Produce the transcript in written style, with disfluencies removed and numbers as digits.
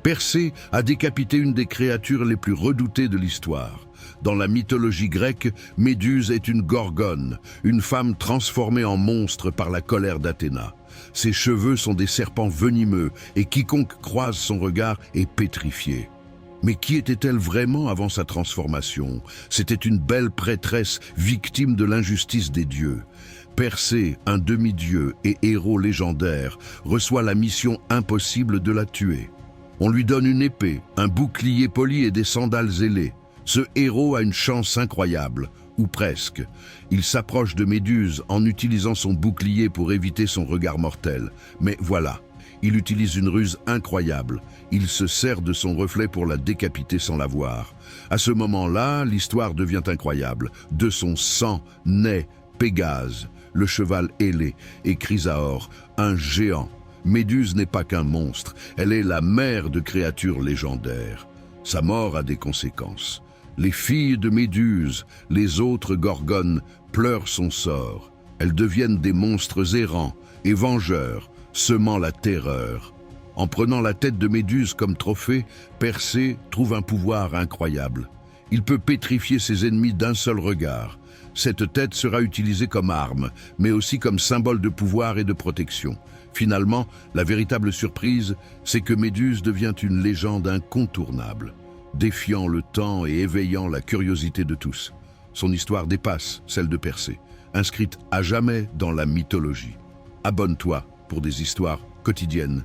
Persée a décapité une des créatures les plus redoutées de l'histoire. Dans la mythologie grecque, Méduse est une gorgone, une femme transformée en monstre par la colère d'Athéna. Ses cheveux sont des serpents venimeux et quiconque croise son regard est pétrifié. Mais qui était-elle vraiment avant sa transformation? C'était une belle prêtresse victime de l'injustice des dieux. Persée, un demi-dieu et héros légendaire, reçoit la mission impossible de la tuer. On lui donne une épée, un bouclier poli et des sandales ailées. Ce héros a une chance incroyable, ou presque. Il s'approche de Méduse en utilisant son bouclier pour éviter son regard mortel. Mais voilà, il utilise une ruse incroyable. Il se sert de son reflet pour la décapiter sans la voir. À ce moment-là, l'histoire devient incroyable. De son sang naît Pégase, le cheval ailé, et Chrysaor, un géant. Méduse n'est pas qu'un monstre, elle est la mère de créatures légendaires. Sa mort a des conséquences. Les filles de Méduse, les autres gorgones, pleurent son sort. Elles deviennent des monstres errants et vengeurs, semant la terreur. En prenant la tête de Méduse comme trophée, Persée trouve un pouvoir incroyable. Il peut pétrifier ses ennemis d'un seul regard. Cette tête sera utilisée comme arme, mais aussi comme symbole de pouvoir et de protection. Finalement, la véritable surprise, c'est que Méduse devient une légende incontournable, défiant le temps et éveillant la curiosité de tous. Son histoire dépasse celle de Persée, inscrite à jamais dans la mythologie. Abonne-toi pour des histoires quotidiennes